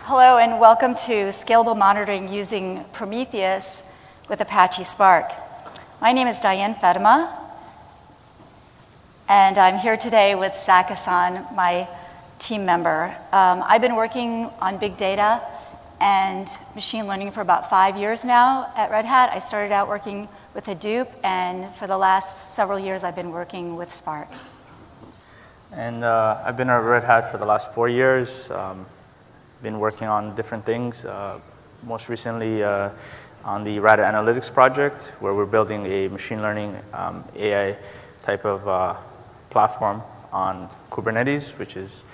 Hello and welcome to Scalable Monitoring using Prometheus with Apache Spark. My name is Diane Feddema, and I'm here today with Zak Hassan, my team member. I've been working on big data and machine learning for about 5 years now at Red Hat. I started out working with Hadoop, and for the last several years I've been working with Spark. And I've been at Red Hat for the last 4 years. Been working on different things. Most recently on the Rata Analytics project, where we're building a machine learning AI type of platform on Kubernetes, which is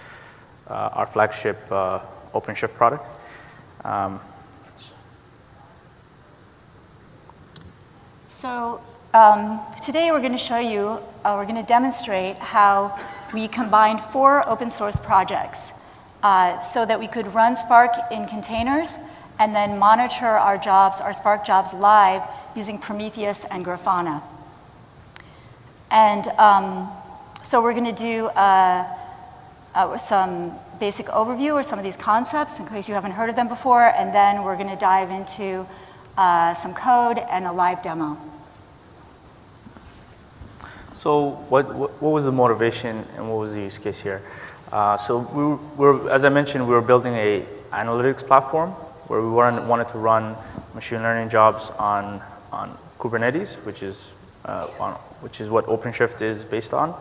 our flagship OpenShift product. Today we're going to show you, we're going to demonstrate how we combined 4 open source projects so that we could run Spark in containers and then monitor our jobs, our Spark jobs live using Prometheus and Grafana. And so we're going to do some basic overview of some of these concepts in case you haven't heard of them before, and then we're going to dive into some code and a live demo. So what was the motivation and what was the use case here? So as I mentioned, we were building a analytics platform where we wanted to run machine learning jobs on Kubernetes, which is what OpenShift is based on.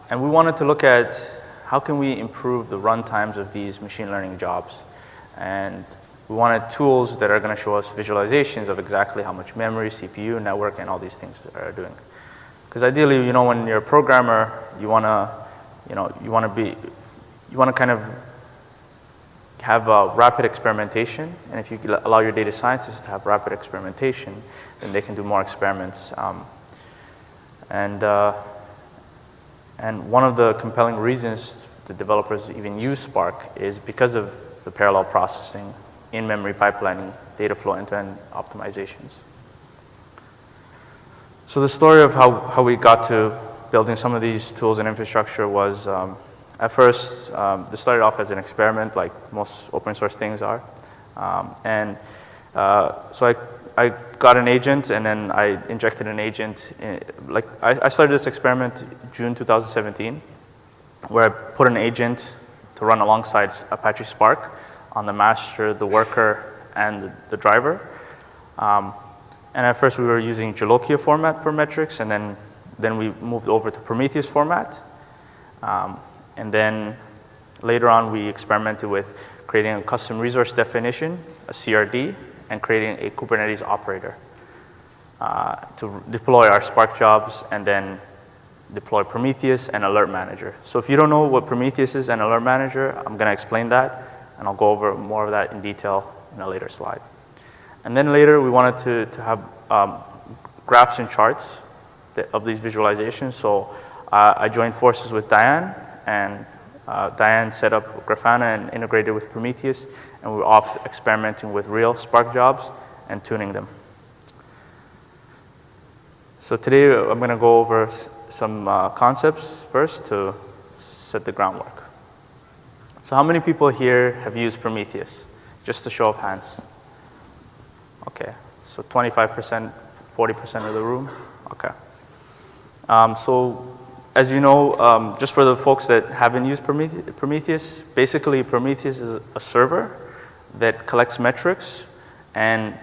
And we wanted to look at how can we improve the run times of these machine learning jobs. And we wanted tools that are going to show us visualizations of exactly how much memory, CPU, network, and all these things are doing. Because ideally, when you're a programmer, you want to kind of have rapid experimentation, and if you allow your data scientists to have rapid experimentation, then they can do more experiments. And one of the compelling reasons the developers even use Spark is because of the parallel processing, in-memory pipelining, data flow end-to-end optimizations. So the story of how we got to building some of these tools and infrastructure was, at first, this started off as an experiment, like most open source things are. So I got an agent, and then I injected an agent. I started this experiment June 2017, where I put an agent to run alongside Apache Spark on the master, the worker, and the driver. And at first we were using Jolokia format for metrics, and then we moved over to Prometheus format. And then later on we experimented with creating a custom resource definition, a CRD, and creating a Kubernetes operator to deploy our Spark jobs and then deploy Prometheus and Alert Manager. So if you don't know what Prometheus is and Alert Manager, I'm going to explain that, and I'll go over more of that in detail in a later slide. And then later we wanted to have graphs and charts of these visualizations. So I joined forces with Diane, and Diane set up Grafana and integrated with Prometheus, and we were off experimenting with real Spark jobs and tuning them. So today I'm going to go over some concepts first to set the groundwork. So how many people here have used Prometheus? Just a show of hands. Okay, so 25%, 40% of the room. Okay. So as you know, just for the folks that haven't used Prometheus, basically Prometheus is a server that collects metrics, and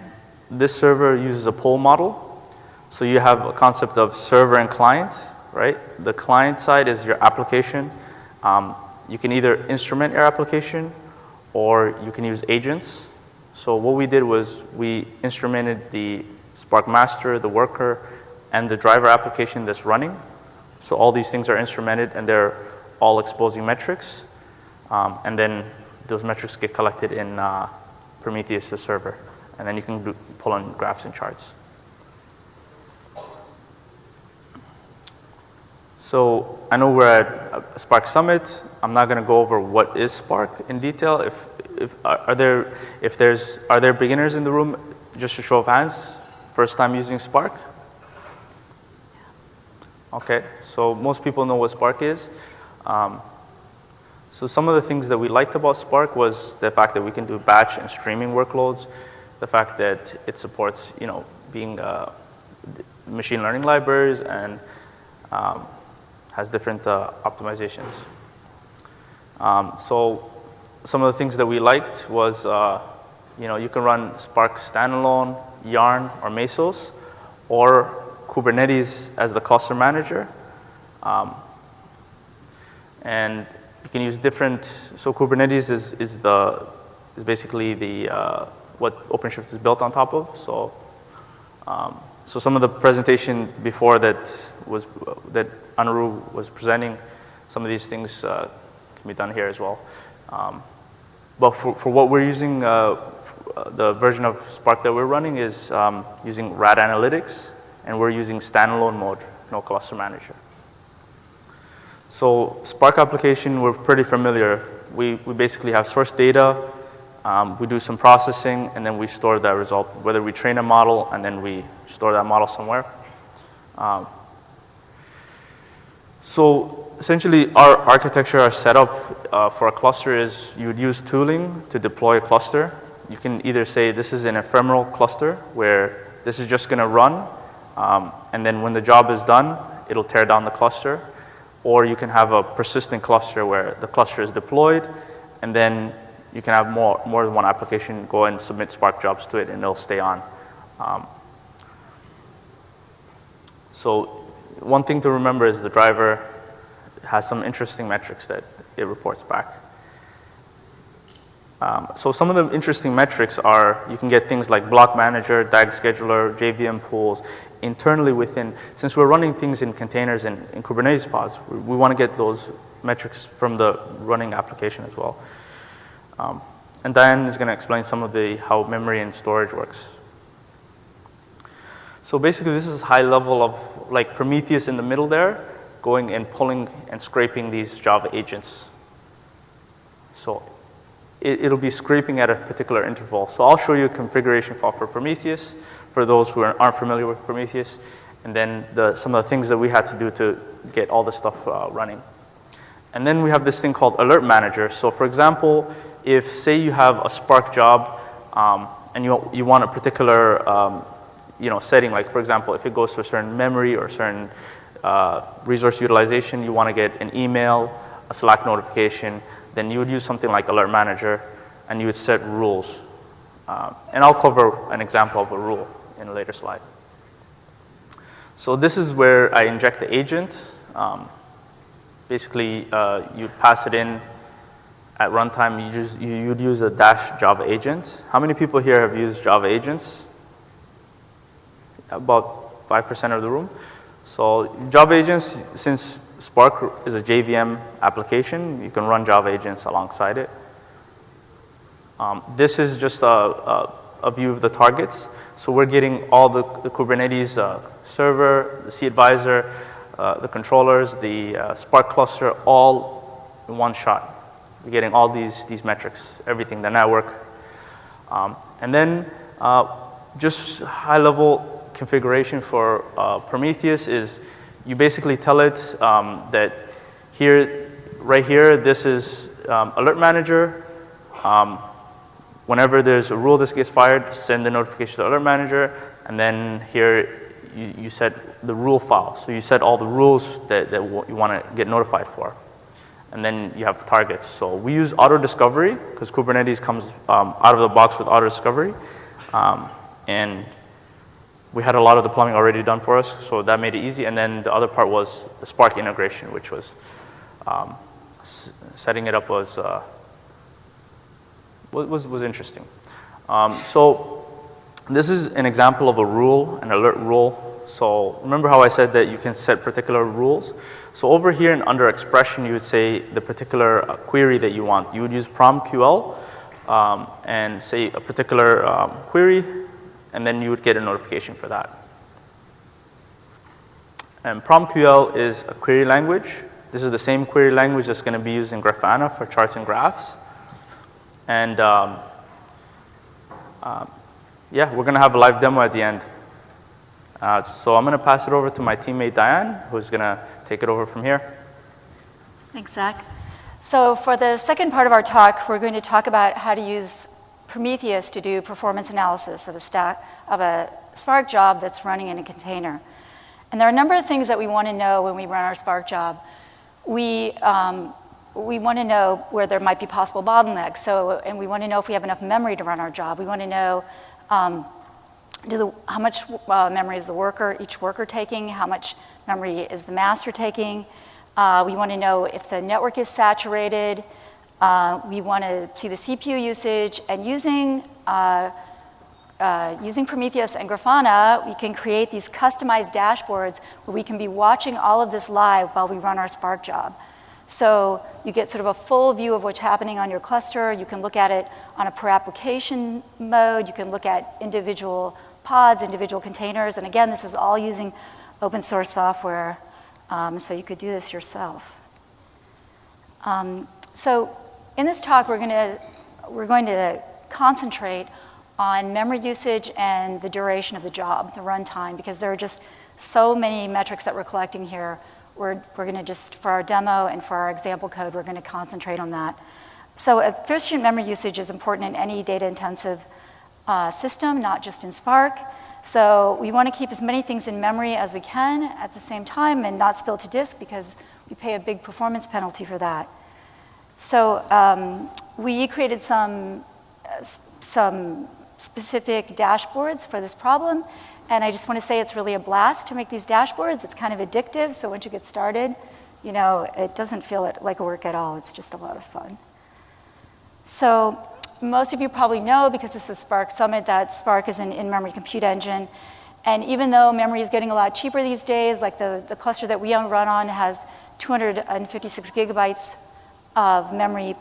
this server uses a poll model. So you have a concept of server and client, right? The client side is your application. You can either instrument your application or you can use agents. So what we did was we instrumented the Spark master, the worker, and the driver application that's running. So all these things are instrumented, and they're all exposing metrics. And then those metrics get collected in Prometheus, the server. And then you can pull in graphs and charts. So I know we're at a Spark Summit. I'm not going to go over what is Spark in detail. Are there beginners in the room? Just a show of hands. First time using Spark? Okay, so most people know what Spark is. So some of the things that we liked about Spark was the fact that we can do batch and streaming workloads, the fact that it supports, being machine learning libraries and has different optimizations. So some of the things that we liked was, you can run Spark standalone, Yarn, or Mesos, or Kubernetes as the cluster manager. And you can use different, so Kubernetes is basically what OpenShift is built on top of. So, so some of the presentation before that Anuruddh was presenting, some of these things can be done here as well. But for what we're using, the version of Spark that we're running is using RAD Analytics, and we're using standalone mode, no cluster manager. So Spark application, we're pretty familiar. We basically have source data, we do some processing, and then we store that result, whether we train a model and then we store that model somewhere. So essentially our architecture, our setup for a cluster is you would use tooling to deploy a cluster. You can either say this is an ephemeral cluster where this is just going to run, and then when the job is done, it'll tear down the cluster. Or you can have a persistent cluster where the cluster is deployed, and then you can have more than one application go and submit Spark jobs to it, and it'll stay on. So one thing to remember is the driver has some interesting metrics that it reports back. So some of the interesting metrics are you can get things like block manager, DAG scheduler, JVM pools. Internally within, since we're running things in containers and in Kubernetes pods, we want to get those metrics from the running application as well. And Diane is going to explain some of how memory and storage works. So basically this is high level of like Prometheus in the middle there, going and pulling and scraping these Java agents. So it'll be scraping at a particular interval. So I'll show you a configuration file for Prometheus for those who aren't familiar with Prometheus, and then some of the things that we had to do to get all this stuff running. And then we have this thing called Alert Manager. So for example, if say you have a Spark job and you want a particular setting, like for example, if it goes to a certain memory or a certain resource utilization, you want to get an email, a Slack notification, then you would use something like Alert Manager, and you would set rules. And I'll cover an example of a rule in a later slide. So this is where I inject the agent. Basically, you pass it in at runtime. You'd use a dash Java agent. How many people here have used Java agents? About 5% of the room. So Java agents, since Spark is a JVM application, you can run Java agents alongside it. This is just a view of the targets. So we're getting all the Kubernetes server, the cAdvisor, the controllers, the Spark cluster, all in one shot. We're getting all these metrics, everything, the network. And then just high level configuration for Prometheus is you basically tell it that right here, this is Alert Manager. Whenever there's a rule that gets fired, send the notification to Alert Manager, and then here you set the rule file. So you set all the rules that you want to get notified for. And then you have targets. So we use auto discovery because Kubernetes comes out of the box with auto discovery. And we had a lot of the plumbing already done for us, so that made it easy. And then the other part was the Spark integration, which was setting it up was interesting. So this is an example of a rule, an alert rule. So remember how I said that you can set particular rules? So over here and under expression, you would say the particular query that you want. You would use promql and say a particular query, and then you would get a notification for that. And promql is a query language. This is the same query language that's going to be used in Grafana for charts and graphs. And yeah, we're going to have a live demo at the end. So I'm going to pass it over to my teammate Diane, who's going to take it over from here. Thanks, Zach. So for the second part of our talk, we're going to talk about how to use Prometheus to do performance analysis of a Spark job that's running in a container. And there are a number of things that we want to know when we run our Spark job. We want to know where there might be possible bottlenecks. And we want to know if we have enough memory to run our job. We want to know how much memory is each worker taking, how much memory is the master taking. We want to know if the network is saturated. We want to see the CPU usage. And using Prometheus and Grafana, we can create these customized dashboards where we can be watching all of this live while we run our Spark job. So you get sort of a full view of what's happening on your cluster. You can look at it on a per application mode. You can look at individual pods, individual containers. And again, this is all using open source software. So you could do this yourself. So in this talk, we're going to concentrate on memory usage and the duration of the job, the runtime, because there are just so many metrics that we're collecting here. We're going to just, for our demo and for our example code, we're going to concentrate on that. So efficient memory usage is important in any data-intensive system, not just in Spark. So we want to keep as many things in memory as we can at the same time and not spill to disk because we pay a big performance penalty for that. So we created some specific dashboards for this problem. And I just want to say it's really a blast to make these dashboards. It's kind of addictive. So once you get started, it doesn't feel like work at all. It's just a lot of fun. So most of you probably know, because this is Spark Summit, that Spark is an in-memory compute engine. And even though memory is getting a lot cheaper these days, like the cluster that we run on has 256 gigabytes of memory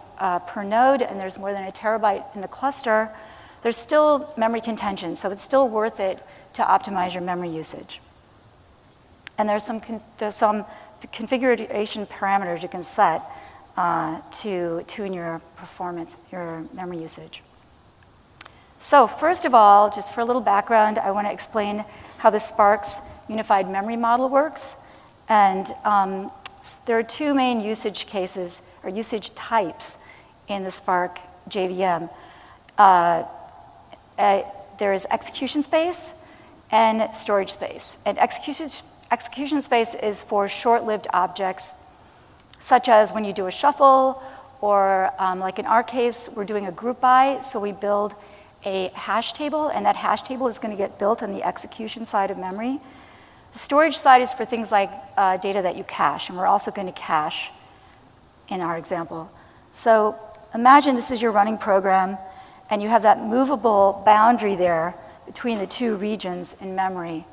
per node, and there's more than a terabyte in the cluster, there's still memory contention. So it's still worth it to optimize your memory usage. And there's some configuration parameters you can set to tune your performance, your memory usage. So first of all, just for a little background, I want to explain how the Spark's unified memory model works. And there are two main usage cases, or usage types, in the Spark JVM. There is execution space and storage space. And execution space is for short-lived objects, such as when you do a shuffle, or like in our case, we're doing a group by, so we build a hash table, and that hash table is going to get built on the execution side of memory. The storage side is for things like data that you cache, and we're also going to cache in our example. So imagine this is your running program, and you have that movable boundary there between the two regions in memory.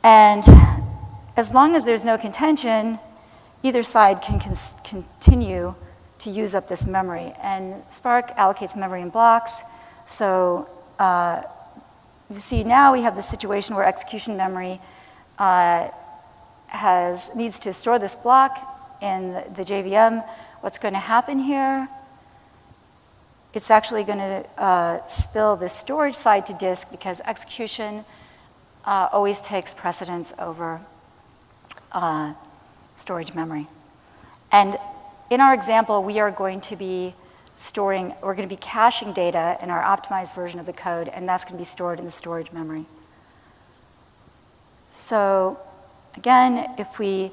And as long as there's no contention, either side can continue to use up this memory. And Spark allocates memory in blocks. So you see now we have this situation where execution memory needs to store this block in the JVM. What's going to happen here? It's actually going to spill the storage side to disk because execution always takes precedence over storage memory. And in our example, we are going to be we're going to be caching data in our optimized version of the code, and that's going to be stored in the storage memory. So again, if we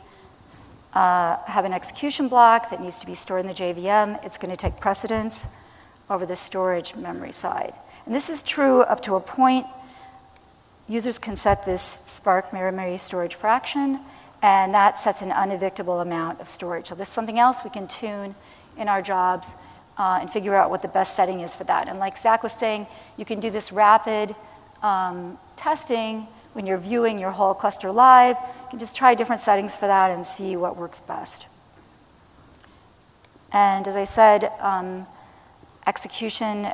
have an execution block that needs to be stored in the JVM, it's going to take precedence over the storage memory side. And this is true up to a point. Users can set this Spark memory storage fraction, and that sets an unevictable amount of storage. So this is something else we can tune in our jobs and figure out what the best setting is for that. And like Zach was saying, you can do this rapid testing when you're viewing your whole cluster live. You can just try different settings for that and see what works best. And as I said, execution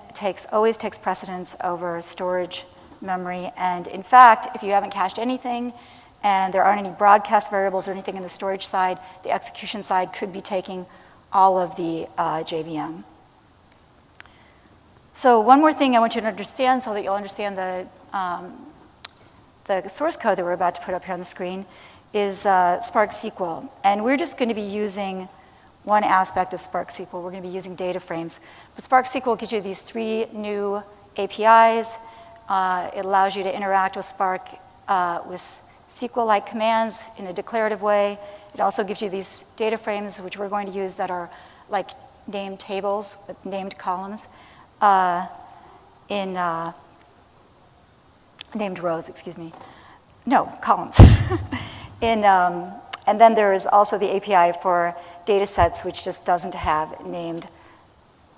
always takes precedence over storage memory. And in fact, if you haven't cached anything and there aren't any broadcast variables or anything in the storage side, the execution side could be taking all of the JVM. So one more thing I want you to understand so that you'll understand the source code that we're about to put up here on the screen is Spark SQL. And we're just going to be using one aspect of Spark SQL. We're going to be using data frames. But Spark SQL gives you these 3 new APIs. It allows you to interact with Spark with SQL-like commands in a declarative way. It also gives you these data frames, which we're going to use, that are like named tables with named columns, named rows, excuse me. No, columns. And then there is also the API for data sets, which just doesn't have named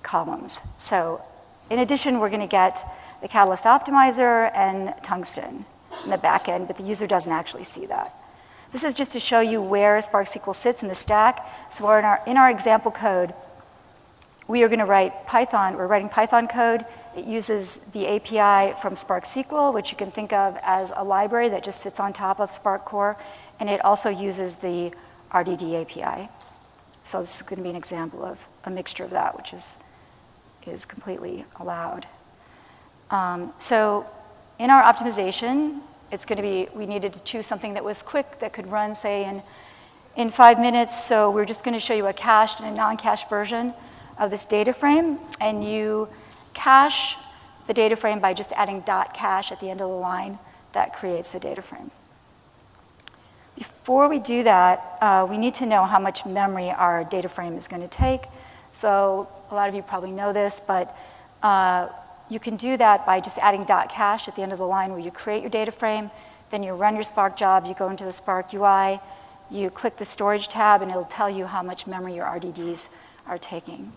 columns. So in addition, we're going to get the Catalyst Optimizer and Tungsten in the back end, but the user doesn't actually see that. This is just to show you where Spark SQL sits in the stack. So in our example code, we are going to write Python. We're writing Python code. It uses the API from Spark SQL, which you can think of as a library that just sits on top of Spark Core. And it also uses the RDD API. So this is going to be an example of a mixture of that, which is completely allowed. So in our optimization, it's going to be, we needed to choose something that was quick, that could run, say, in 5 minutes. So we're just going to show you a cached and a non-cached version of this data frame. And you cache the data frame by just adding .cache at the end of the line. That creates the data frame. Before we do that, we need to know how much memory our data frame is going to take. So a lot of you probably know this, but you can do that by just adding .cache at the end of the line where you create your data frame, then you run your Spark job, you go into the Spark UI, you click the storage tab, and it'll tell you how much memory your RDDs are taking.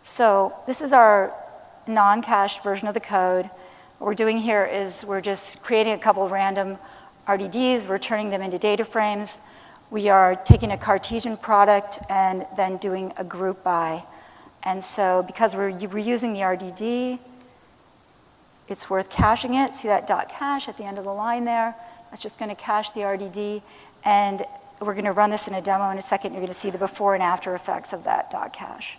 So this is our non-cached version of the code. What we're doing here is we're just creating a couple of random RDDs, we're turning them into data frames. We are taking a Cartesian product and then doing a group by. And so because we're reusing the RDD, it's worth caching it. See that .cache at the end of the line there? That's just going to cache the RDD. And we're going to run this in a demo in a second. You're going to see the before and after effects of that .cache.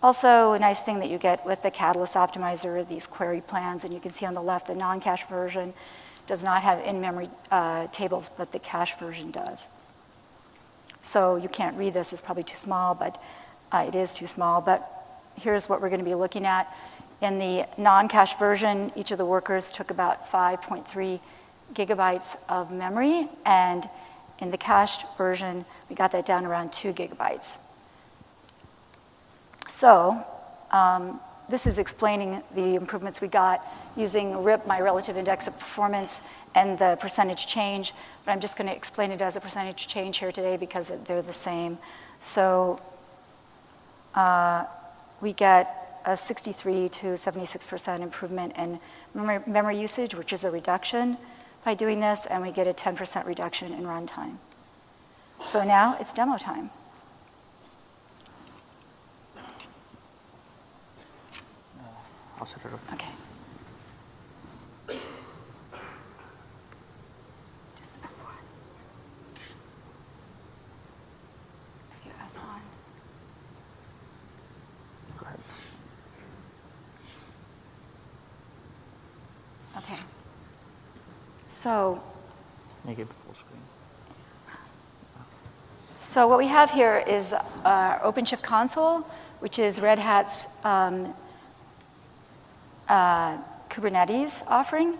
Also, a nice thing that you get with the Catalyst Optimizer are these query plans. And you can see on the left, the non-cache version does not have in-memory tables, but the cache version does. So you can't read this. It's probably too small, but it is too small. But here's what we're going to be looking at. In the non-cache version, each of the workers took about 5.3 gigabytes of memory. And in the cached version, we got that down around 2 gigabytes. So this is explaining the improvements we got using RIP, my relative index of performance, and the percentage change. But I'm just going to explain it as a percentage change here today because they're the same. So we get a 63 to 76% improvement in memory usage, which is a reduction by doing this, and we get a 10% reduction in runtime. So now it's demo time. I'll set it up. Okay. Just F1. If you F1. Go ahead. Okay. So Make it full screen. So what we have here is our OpenShift console, which is Red Hat's Kubernetes offering.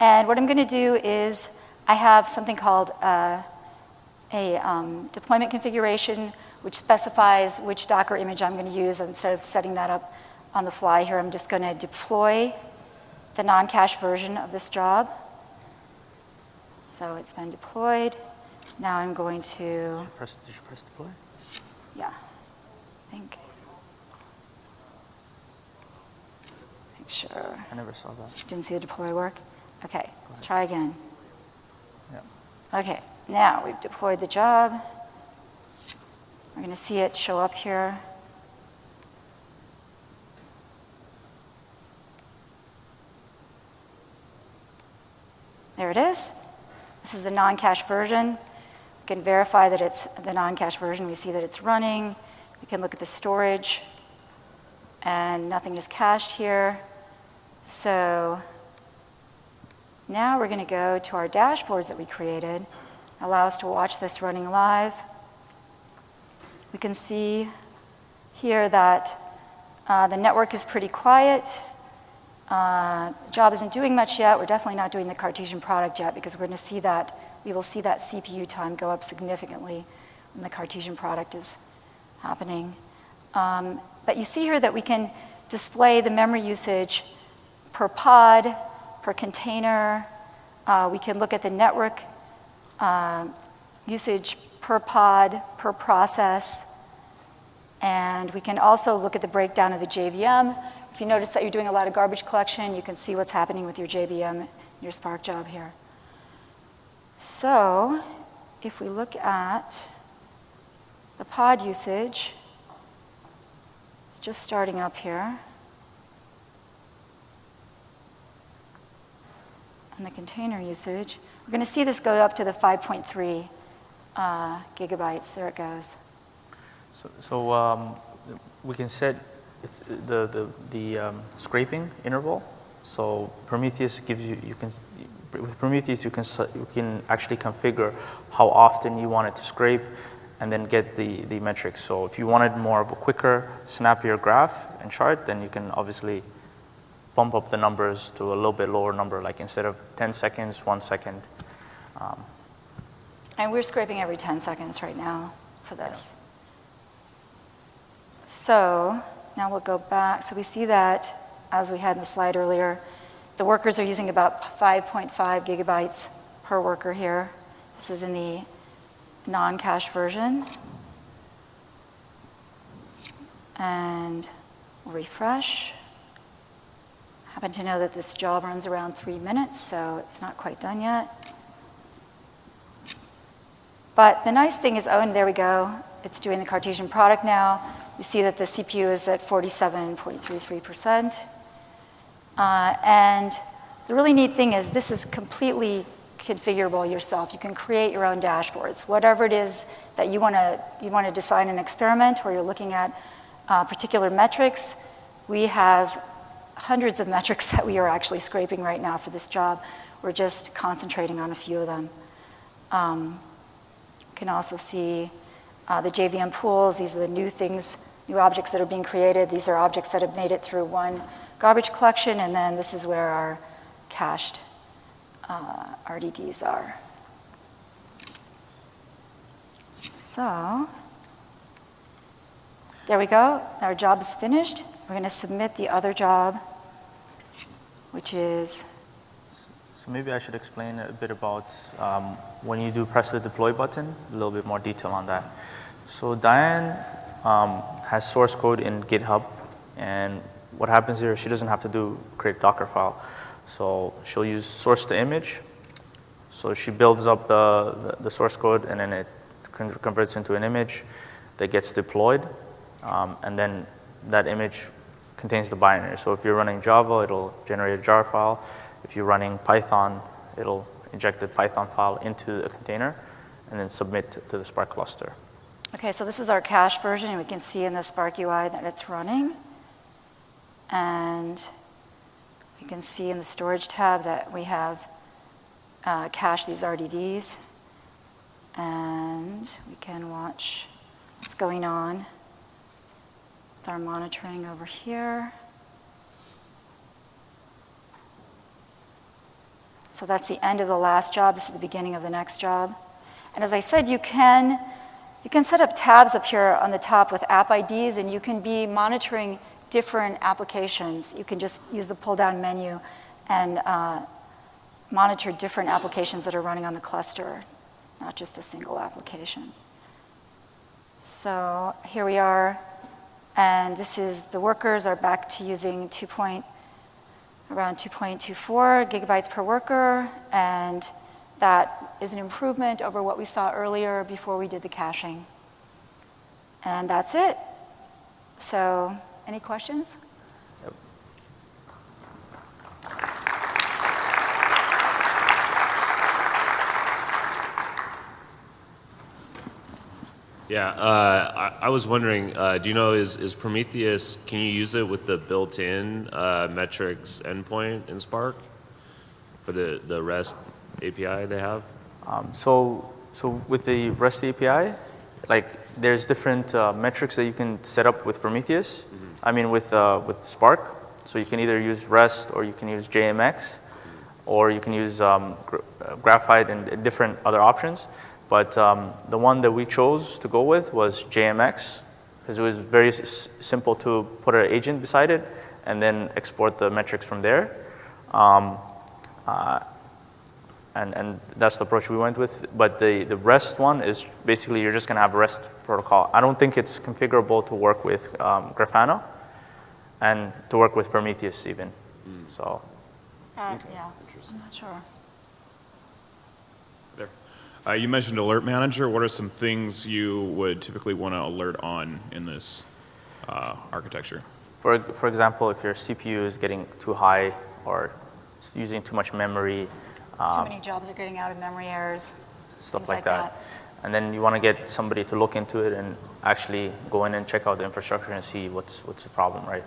And what I'm going to do is I have something called a deployment configuration, which specifies which Docker image I'm going to use. Instead of setting that up on the fly here, I'm just going to deploy the non-cache version of this job. So it's been deployed. Now I'm going to... Did you press deploy? Yeah, I think. Make sure. I never saw that. Didn't see the deploy work? Okay, try again. Yeah. Okay, now we've deployed the job. We're going to see it show up here. There it is. This is the non-cache version. We can verify that it's the non-cache version. We see that it's running. We can look at the storage, and nothing is cached here. So now we're going to go to our dashboards that we created. allow us to watch this running live. We can see here that the network is pretty quiet. Job isn't doing much yet. We're definitely not doing the Cartesian product yet because we're going to see that, we will see that CPU time go up significantly when the Cartesian product is happening. But you see here that we can display the memory usage per pod, per container. We can look at the network usage per pod, per process. And we can also look at the breakdown of the JVM. If you notice that you're doing a lot of garbage collection, you can see what's happening with your JVM, your Spark job here. So if we look at the pod usage, it's just starting up here. And the container usage, we're going to see this go up to the 5.3 gigabytes. There it goes. So we can set it's the scraping interval. So Prometheus gives you, with Prometheus you can actually configure how often you want it to scrape and then get the metrics. So if you wanted more of a quicker, snappier graph and chart, then you can obviously bump up the numbers to a little bit lower number, like instead of 10 seconds, 1 second. And we're scraping every 10 seconds right now for this. So now we'll go back. So we see that, as we had in the slide earlier, the workers are using about 5.5 gigabytes per worker here. This is in the non-cache version. And we'll refresh. Happen to know that this job runs around 3 minutes, so it's not quite done yet. But the nice thing is, oh, and there we go. It's doing the Cartesian product now. You see that the CPU is at 47.33%. And the really neat thing is this is completely configurable yourself. You can create your own dashboards. Whatever it is that you want to design an experiment where you're looking at particular metrics, we have hundreds of metrics that we are actually scraping right now for this job. We're just concentrating on a few of them. You can also see the JVM pools. These are the new things, new objects that are being created. These are objects that have made it through one garbage collection, and then this is where our cached RDDs are. So there we go. Our job is finished. We're going to submit the other job, which is... So maybe I should explain a bit about when you do press the deploy button, a little bit more detail on that. So Diane has source code in GitHub, and what happens here, she doesn't have to create a Docker file. So she'll use source to image. So she builds up the source code, and then it converts into an image that gets deployed, and then that image contains the binary. So if you're running Java, it'll generate a jar file. If you're running Python, it'll inject the Python file into a container and then submit to the Spark cluster. Okay, so this is our cache version, and we can see in the Spark UI that it's running. And you can see in the storage tab that we have cached these RDDs. And we can watch what's going on with our monitoring over here. So that's the end of the last job. This is the beginning of the next job. And as I said, you can set up tabs up here on the top with app IDs, and you can be monitoring different applications. You can just use the pull-down menu and monitor different applications that are running on the cluster, not just a single application. So here we are, and this is the workers are back to using around 2.24 gigabytes per worker, and that is an improvement over what we saw earlier before we did the caching. And that's it. So, any questions? Yep. Yeah, I was wondering, do you know, is Prometheus, can you use it with the built-in metrics endpoint in Spark for the REST API they have? So So with the REST API, like there's different metrics that you can set up with Prometheus. I mean with Spark. So you can either use REST or you can use JMX, or you can use Graphite and different other options. But the one that we chose to go with was JMX, because it was very simple to put an agent beside it and then export the metrics from there. And that's the approach we went with. But the REST one is basically you're just going to have a REST protocol. I don't think it's configurable to work with Grafana and to work with Prometheus even. So. Yeah, I'm not sure. There. You mentioned Alert Manager. What are some things you would typically want to alert on in this architecture? For example, if your CPU is getting too high or it's using too much memory. Too many jobs are getting out of memory errors. Stuff like that. And then you want to get somebody to look into it and actually go in and check out the infrastructure and see what's the problem, right?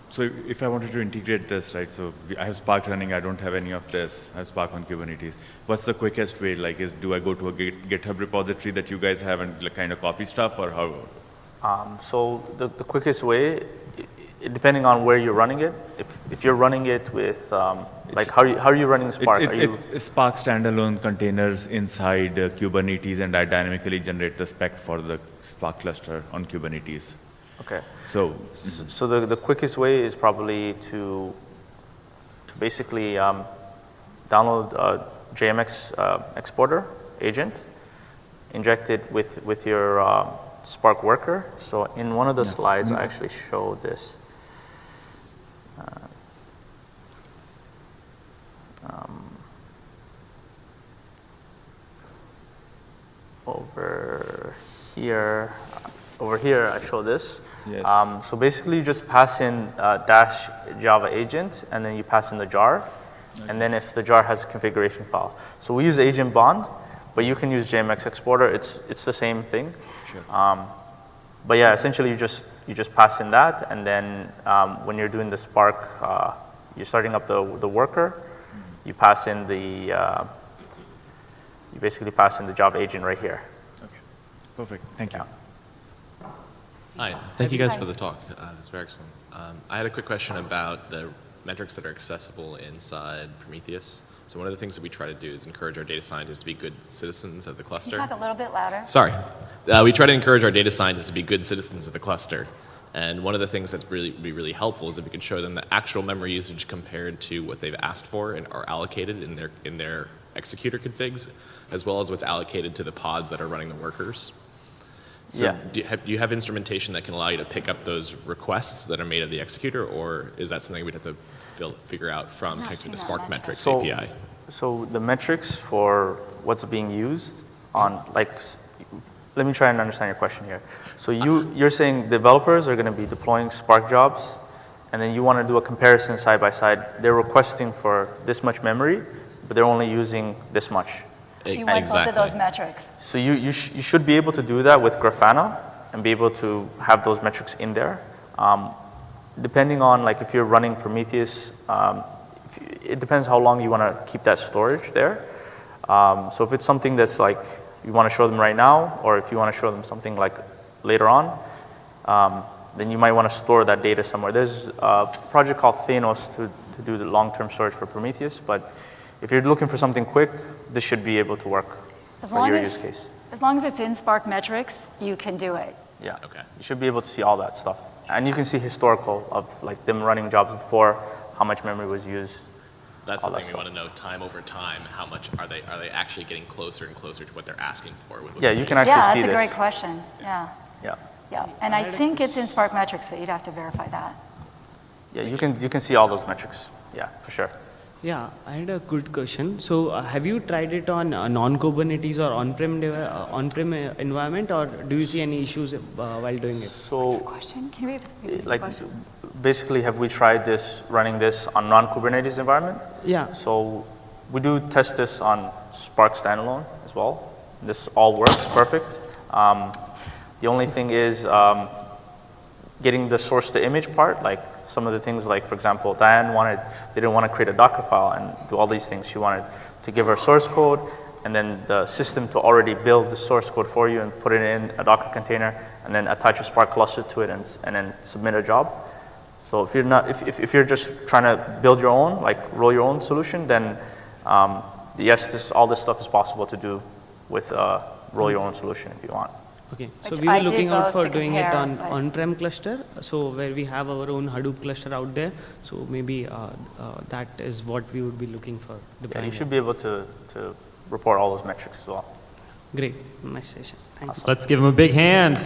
So if I wanted to integrate this, right, so I have Spark running, I don't have any of this, I have Spark on Kubernetes. What's the quickest way? Like, do I go to a GitHub repository that you guys have and like, kind of copy stuff, or how? So the quickest way, depending on where you're running it, if you're running it with, like how are you running Spark? It's Spark standalone containers inside Kubernetes, and I dynamically generate the spec for the Spark cluster on Kubernetes. Okay. So the quickest way is probably to basically download a JMX exporter agent, inject it with your Spark worker. So in one of the slides, I actually showed this. Over here, I show this. Yes. So basically, you just pass in dash Java agent, and then you pass in the jar, and then if the jar has a configuration file. So we use agent bond, but you can use JMX exporter. It's the same thing. Sure. But yeah, essentially you just pass in that, and then when you're doing the Spark, you're starting up the worker. You pass in you basically pass in the job agent right here. Okay. Perfect. Thank you. Hi, thank you guys for the talk. It's very excellent. I had a quick question about the metrics that are accessible inside Prometheus. So one of the things that we try to do is encourage our data scientists to be good citizens of the cluster. Can you talk a little bit louder? Sorry. We try to encourage our data scientists to be good citizens of the cluster. And one of the things that's really helpful is if we can show them the actual memory usage compared to what they've asked for and are allocated in their executor configs, as well as what's allocated to the pods that are running the workers. So Yeah. do you have instrumentation that can allow you to pick up those requests that are made of the executor, or is that something we'd have to figure out from Not connecting the seen Spark that metrics metric. API? So the metrics for what's being used on, like, let me try and understand your question here. So you're saying developers are going to be deploying Spark jobs, and then you want to do a comparison side by side. They're requesting for this much memory, but they're only using this much. So you want both of those metrics. So you should be able to do that with Grafana and be able to have those metrics in there. Depending on, like, if you're running Prometheus, it depends how long you want to keep that storage there. So if it's something that's like you want to show them right now, or if you want to show them something like later on, then you might want to store that data somewhere. There's a project called Thanos to do the long-term storage for Prometheus, but if you're looking for something quick, this should be able to work for your use case. As long as it's in Spark metrics, you can do it. Yeah. Okay. You should be able to see all that stuff. And you can see historical of like them running jobs before, how much memory was used. That's all the that thing we stuff. want to know, time over time, how much are they actually getting closer and closer to what they're asking for? Yeah, you can actually Yeah, see that's a this. great question. Yeah. Yeah. Yeah. And I think it's in Spark metrics, but you'd have to verify that. Yeah, you can see all those metrics. Yeah, for sure. Yeah, I had a good question. So, have you tried it on non-Kubernetes or on-prem environment, or do you see any issues while doing it? So, Question? Can you repeat the like, question? basically, have we tried running this on non-Kubernetes environment? Yeah. So, we do test this on Spark standalone as well. This all works perfect. The only thing is getting the source to image part, like some of the things like, for example, Diane didn't want to create a Docker file and do all these things. She wanted to give her source code and then the system to already build the source code for you and put it in a Docker container and then attach a Spark cluster to it and then submit a job. So if you're not, if you're just trying to build your own, like roll your own solution, then yes, all this stuff is possible to do with roll your own solution if you want. Okay, so Which we were I did looking out both for to doing it compare, on but- on-prem cluster, so where we have our own Hadoop cluster out there. So maybe that is what we would be looking for. Yeah, deploying you it. should be able to report all those metrics as well. Great, nice session. Thanks. Let's give him a big hand.